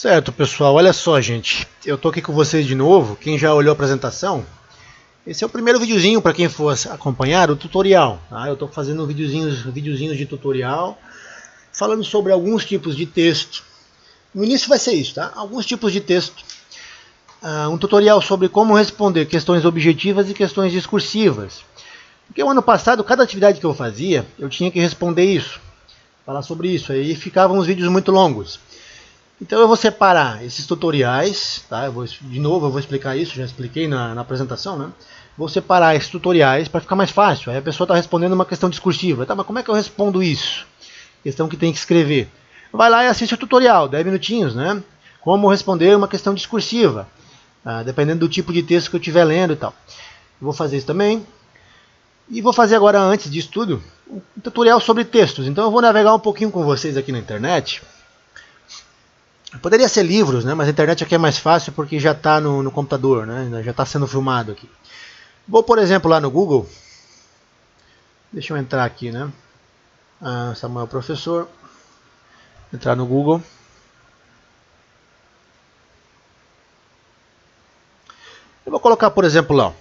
Certo, pessoal, olha só, gente, eu tô aqui com vocês de novo. Quem já olhou a apresentação, esse é o primeiro videozinho para quem for acompanhar o tutorial, tá? Eu tô fazendo videozinhos de tutorial falando sobre alguns tipos de texto. No início vai ser isso, tá? Alguns tipos de texto. Um tutorial sobre como responder questões objetivas e questões discursivas. Porque o ano passado, cada atividade que eu fazia, eu tinha que responder isso, falar sobre isso, aí ficavam os vídeos muito longos. Então eu vou separar esses tutoriais, tá? De novo eu vou explicar isso, já expliquei na apresentação, né? Vou separar esses tutoriais para ficar mais fácil. Aí a pessoa está respondendo uma questão discursiva. Tá, mas como é que eu respondo isso? Questão que tem que escrever. Vai lá e assiste o tutorial, 10 minutinhos, né? Como responder uma questão discursiva, dependendo do tipo de texto que eu estiver lendo e tal. Eu vou fazer isso também. E vou fazer agora, antes disso tudo, um tutorial sobre textos. Então eu vou navegar um pouquinho com vocês aqui na internet. Poderia ser livros, né? Mas a internet aqui é mais fácil porque já está no computador, né? Já está sendo filmado aqui. Vou, por exemplo, lá no Google. Deixa eu entrar aqui, né? Samuel Professor. Entrar no Google. Eu vou colocar, por exemplo, lá.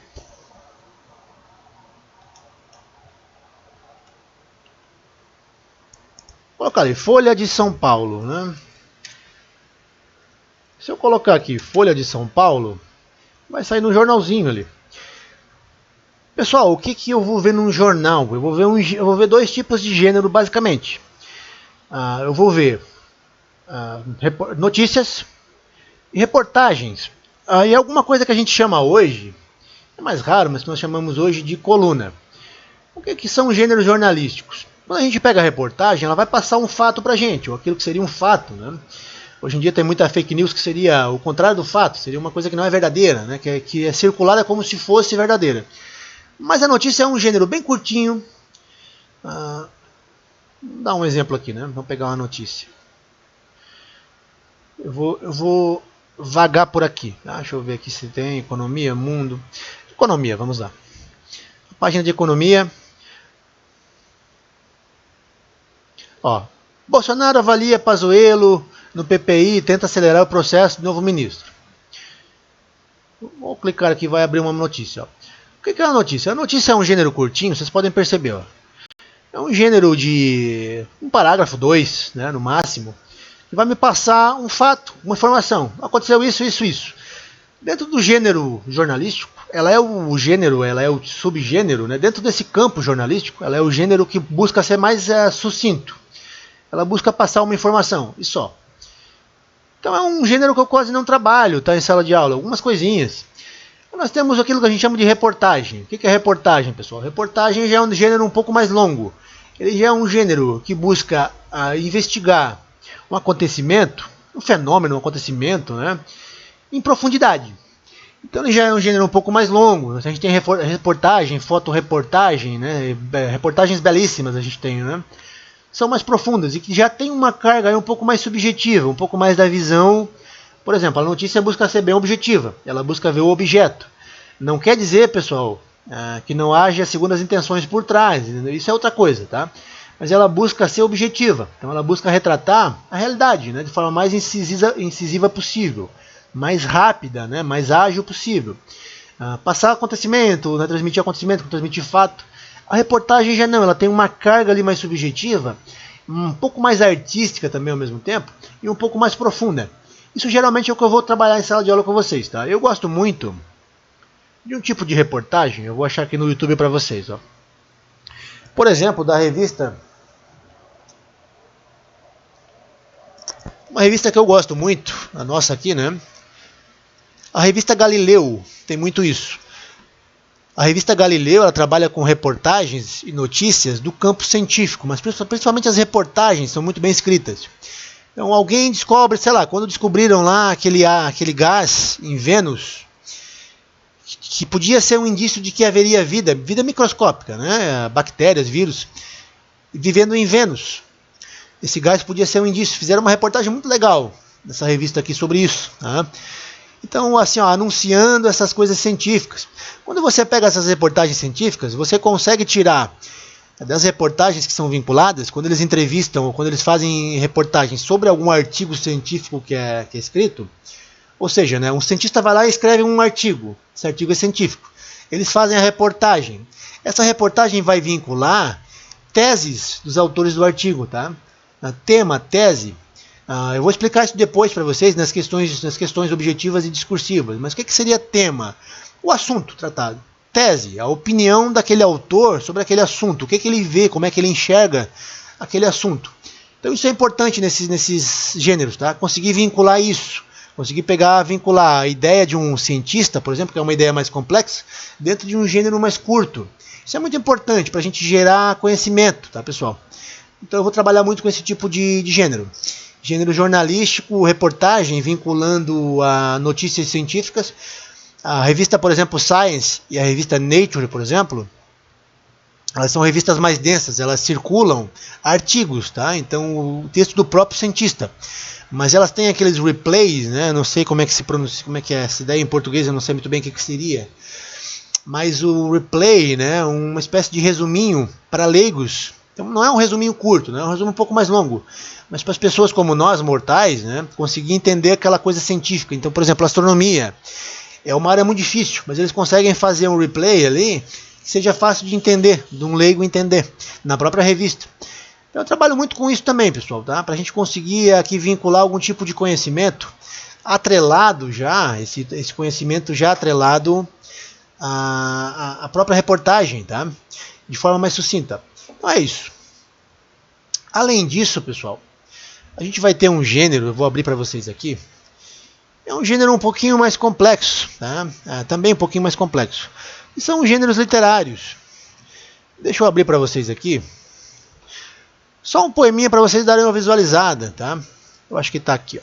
Vou colocar ali, Folha de São Paulo, né? Se eu colocar aqui Folha de São Paulo, vai sair no jornalzinho ali. Pessoal, o que eu vou ver num jornal? Eu vou ver dois tipos de gênero, basicamente. Eu vou ver notícias e reportagens. E alguma coisa que a gente chama hoje, é mais raro, mas que nós chamamos hoje de coluna. O que são gêneros jornalísticos? Quando a gente pega a reportagem, ela vai passar um fato pra gente, ou aquilo que seria um fato, né? Hoje em dia tem muita fake news que seria o contrário do fato, seria uma coisa que não é verdadeira, né? que é circulada como se fosse verdadeira. Mas a notícia é um gênero bem curtinho. Vou dar um exemplo aqui, né? Vamos pegar uma notícia. Eu vou vagar por aqui. Deixa eu ver aqui se tem economia, mundo. Economia, vamos lá. Página de economia. Bolsonaro avalia Pazuello no PPI e tenta acelerar o processo do novo ministro. Vou clicar aqui e vai abrir uma notícia. O que é uma notícia? A notícia é um gênero curtinho, vocês podem perceber. É um gênero de um parágrafo, 2, né, no máximo, que vai me passar um fato, uma informação. Aconteceu isso, isso, isso. Dentro do gênero jornalístico, ela é o subgênero, né? Dentro desse campo jornalístico, ela é o gênero que busca ser mais sucinto. Ela busca passar uma informação, e só. Então é um gênero que eu quase não trabalho, tá, em sala de aula, algumas coisinhas. Nós temos aquilo que a gente chama de reportagem. O que é reportagem, pessoal? Reportagem já é um gênero um pouco mais longo. Ele já é um gênero que busca investigar um acontecimento, um fenômeno, um acontecimento, né, em profundidade. Então ele já é um gênero um pouco mais longo. A gente tem reportagem, fotoreportagem, né, reportagens belíssimas a gente tem, né? São mais profundas e que já tem uma carga um pouco mais subjetiva, um pouco mais da visão. Por exemplo, a notícia busca ser bem objetiva, ela busca ver o objeto. Não quer dizer, pessoal, que não haja segundas intenções por trás, isso é outra coisa, tá? Mas ela busca ser objetiva, então ela busca retratar a realidade, né, de forma mais incisiva possível, mais rápida, né, mais ágil possível. Passar acontecimento, né, transmitir acontecimento, transmitir fato. A reportagem já não, ela tem uma carga ali mais subjetiva, um pouco mais artística também ao mesmo tempo, e um pouco mais profunda. Isso geralmente é o que eu vou trabalhar em sala de aula com vocês, tá? Eu gosto muito de um tipo de reportagem, eu vou achar aqui no YouTube para vocês, ó. Por exemplo, da revista... Uma revista que eu gosto muito, a nossa aqui, né? A revista Galileu, tem muito isso. A revista Galileu, ela trabalha com reportagens e notícias do campo científico, mas principalmente as reportagens são muito bem escritas. Então alguém descobre, sei lá, quando descobriram lá aquele gás em Vênus, que podia ser um indício de que haveria vida microscópica, né? Bactérias, vírus, vivendo em Vênus. Esse gás podia ser um indício. Fizeram uma reportagem muito legal nessa revista aqui sobre isso, tá? Então, assim, anunciando essas coisas científicas. Quando você pega essas reportagens científicas, você consegue tirar das reportagens que são vinculadas, quando eles entrevistam ou quando eles fazem reportagens sobre algum artigo científico que é escrito, ou seja, né, um cientista vai lá e escreve um artigo, esse artigo é científico, eles fazem a reportagem, essa reportagem vai vincular teses dos autores do artigo, tá? Tema, tese. Eu vou explicar isso depois para vocês nas questões objetivas e discursivas. Mas o que seria tema? O assunto tratado. Tese, a opinião daquele autor sobre aquele assunto. O que ele vê, como é que ele enxerga aquele assunto. Então isso é importante nesses gêneros, tá? Conseguir vincular isso. Conseguir vincular a ideia de um cientista, por exemplo, que é uma ideia mais complexa, dentro de um gênero mais curto. Isso é muito importante para a gente gerar conhecimento, tá, pessoal? Então eu vou trabalhar muito com esse tipo de gênero. Gênero jornalístico, reportagem, vinculando a notícias científicas. A revista, por exemplo, Science e a revista Nature, por exemplo, elas são revistas mais densas, elas circulam artigos, tá? Então o texto do próprio cientista. Mas elas têm aqueles replays, né? Não sei como é que se pronuncia, como é que é essa ideia em português, eu não sei muito bem o que seria. Mas o replay, né? Uma espécie de resuminho para leigos. Então não é um resuminho curto, né? É um resumo um pouco mais longo. Mas para as pessoas como nós, mortais, né? Conseguir entender aquela coisa científica. Então, por exemplo, a astronomia é uma área muito difícil, mas eles conseguem fazer um replay ali que seja fácil de entender, de um leigo entender, na própria revista. Então, eu trabalho muito com isso também, pessoal, tá? Para a gente conseguir aqui vincular algum tipo de conhecimento atrelado já, esse conhecimento já atrelado à própria reportagem, tá? De forma mais sucinta. Então é isso. Além disso, pessoal, a gente vai ter um gênero, eu vou abrir para vocês aqui. É um gênero um pouquinho mais complexo, tá? Também um pouquinho mais complexo. E são gêneros literários. Deixa eu abrir para vocês aqui. Só um poeminha para vocês darem uma visualizada, tá? Eu acho que está aqui, ó.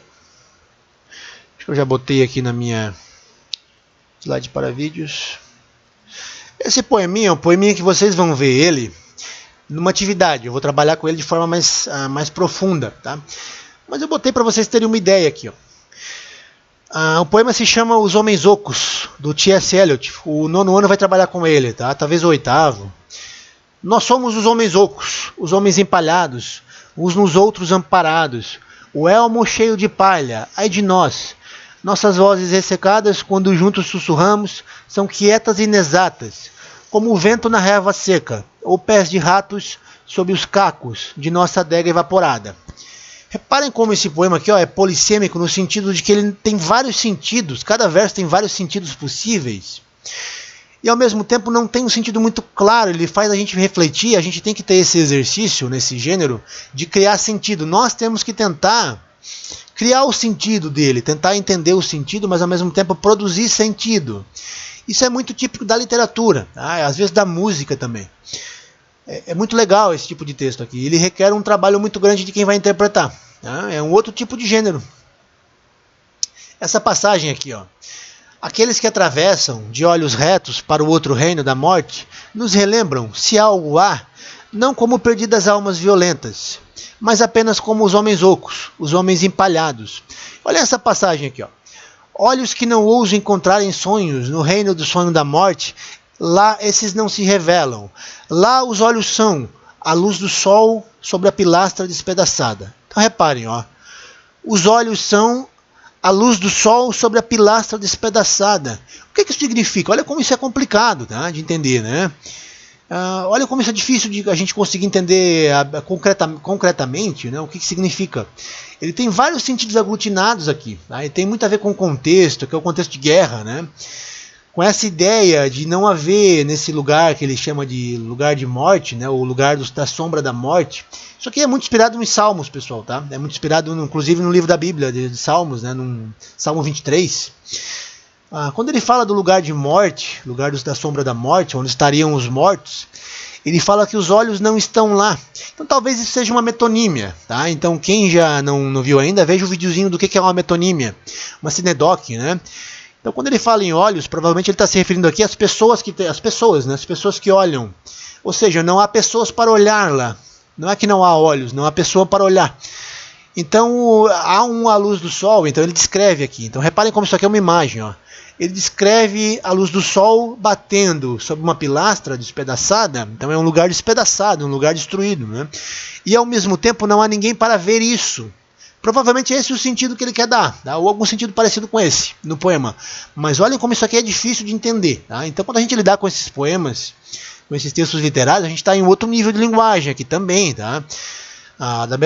Acho que eu já botei aqui na minha slide para vídeos. Esse poeminha é um poeminha que vocês vão ver ele numa atividade. Eu vou trabalhar com ele de forma mais profunda, tá? Mas eu botei para vocês terem uma ideia aqui, ó. O poema se chama Os Homens Ocos, do T.S. Eliot. O 9º ano vai trabalhar com ele, tá? Talvez o 8º. Nós somos os homens ocos, os homens empalhados, uns nos outros amparados, o elmo cheio de palha, ai de nós. Nossas vozes ressecadas, quando juntos sussurramos, são quietas e inexatas, como o vento na relva seca, ou pés de ratos sob os cacos de nossa adega evaporada. Reparem como esse poema aqui, ó, é polissêmico no sentido de que ele tem vários sentidos, cada verso tem vários sentidos possíveis. E ao mesmo tempo não tem um sentido muito claro, ele faz a gente refletir, a gente tem que ter esse exercício nesse gênero de criar sentido. Nós temos que tentar criar o sentido dele, tentar entender o sentido, mas ao mesmo tempo produzir sentido. Isso é muito típico da literatura, tá? Às vezes da música também. É muito legal esse tipo de texto aqui, ele requer um trabalho muito grande de quem vai interpretar, tá? É um outro tipo de gênero. Essa passagem aqui, ó. Aqueles que atravessam de olhos retos para o outro reino da morte, nos relembram, se algo há, não como perdidas almas violentas, mas apenas como os homens ocos, os homens empalhados. Olha essa passagem aqui, ó. Olhos que não ousam encontrar em sonhos, no reino do sonho da morte, lá esses não se revelam. Lá os olhos são a luz do sol sobre a pilastra despedaçada. Então reparem, ó. Os olhos são a luz do sol sobre a pilastra despedaçada. O que isso significa? Olha como isso é complicado, tá, de entender, né? Olha como isso é difícil de a gente conseguir entender concretamente, né, o que significa. Ele tem vários sentidos aglutinados aqui, tá? E tem muito a ver com o contexto, que é o contexto de guerra, né? Com essa ideia de não haver nesse lugar que ele chama de lugar de morte, né, o lugar da sombra da morte. Isso aqui é muito inspirado nos Salmos, pessoal, tá? É muito inspirado, inclusive, no livro da Bíblia, de Salmos, né, no Salmo 23. Quando ele fala do lugar de morte, lugar da sombra da morte, onde estariam os mortos, ele fala que os olhos não estão lá. Então talvez isso seja uma metonímia, tá? Então quem já não viu ainda, veja o videozinho do que é uma metonímia, uma sinedoque, né? Então quando ele fala em olhos, provavelmente ele está se referindo aqui às pessoas que olham. Ou seja, não há pessoas para olhar lá. Não é que não há olhos, não há pessoa para olhar. Então há a luz do sol, então ele descreve aqui. Então reparem como isso aqui é uma imagem, ó. ele descreve a luz do sol batendo sobre uma pilastra despedaçada, então é um lugar despedaçado, um lugar destruído, né? E ao mesmo tempo não há ninguém para ver isso. Provavelmente esse é o sentido que ele quer dar, tá? Ou algum sentido parecido com esse no poema. Mas olhem como isso aqui é difícil de entender, tá? Então quando a gente lidar com esses poemas, com esses textos literários, a gente está em outro nível de linguagem aqui também, tá?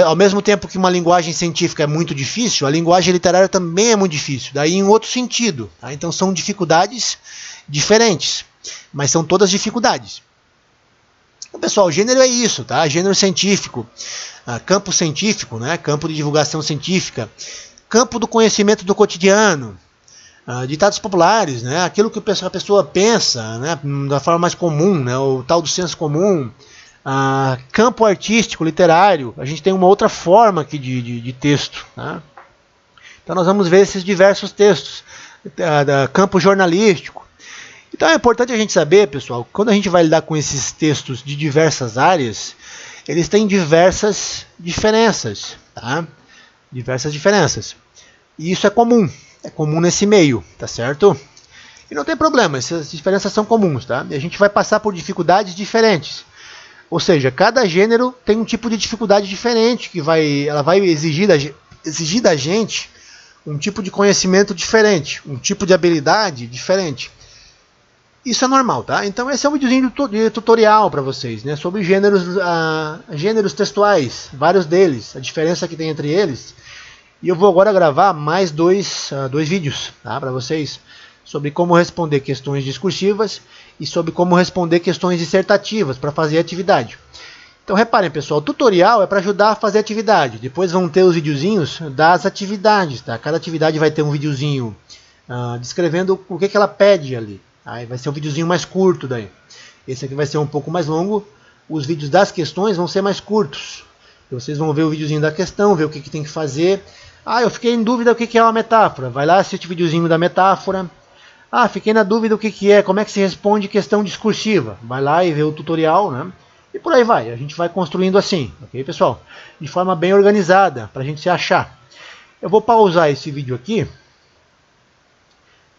Ao mesmo tempo que uma linguagem científica é muito difícil, a linguagem literária também é muito difícil, daí em outro sentido, tá? Então são dificuldades diferentes, mas são todas dificuldades. Então, pessoal, gênero é isso, tá? Gênero científico, campo científico, né? Campo de divulgação científica, campo do conhecimento do cotidiano, ditados populares, né? Aquilo que a pessoa pensa, né? Da forma mais comum, né? O tal do senso comum. Campo artístico, literário, a gente tem uma outra forma aqui de texto, tá? Então nós vamos ver esses diversos textos, campo jornalístico. Então é importante a gente saber, pessoal, quando a gente vai lidar com esses textos de diversas áreas, eles têm diversas diferenças, tá? Diversas diferenças. E isso é comum nesse meio, tá certo? E não tem problema, essas diferenças são comuns, tá? E a gente vai passar por dificuldades diferentes. Ou seja, cada gênero tem um tipo de dificuldade diferente, que ela vai exigir da gente um tipo de conhecimento diferente, um tipo de habilidade diferente. Isso é normal, tá? Então esse é um videozinho de tutorial para vocês, né? Sobre gêneros textuais, vários deles, a diferença que tem entre eles. E eu vou agora gravar mais dois vídeos, tá? Para vocês, sobre como responder questões discursivas e sobre como responder questões dissertativas para fazer atividade. Então reparem, pessoal, o tutorial é para ajudar a fazer atividade. Depois vão ter os videozinhos das atividades, tá? Cada atividade vai ter um videozinho descrevendo o que ela pede ali. Aí vai ser um videozinho mais curto daí. Esse aqui vai ser um pouco mais longo. Os vídeos das questões vão ser mais curtos. Vocês vão ver o videozinho da questão, ver o que tem que fazer. Eu fiquei em dúvida o que é uma metáfora. Vai lá, assiste o videozinho da metáfora. Fiquei na dúvida o que é, como é que se responde questão discursiva. Vai lá e vê o tutorial, né? E por aí vai. A gente vai construindo assim, ok, pessoal? De forma bem organizada, para a gente se achar. Eu vou pausar esse vídeo aqui.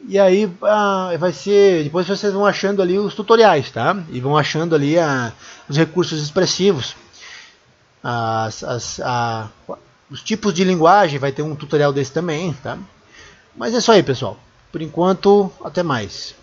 E aí vai ser. Depois vocês vão achando ali os tutoriais, tá? E vão achando ali os recursos expressivos. Os tipos de linguagem, vai ter um tutorial desse também, tá? Mas é isso aí, pessoal. Por enquanto, até mais.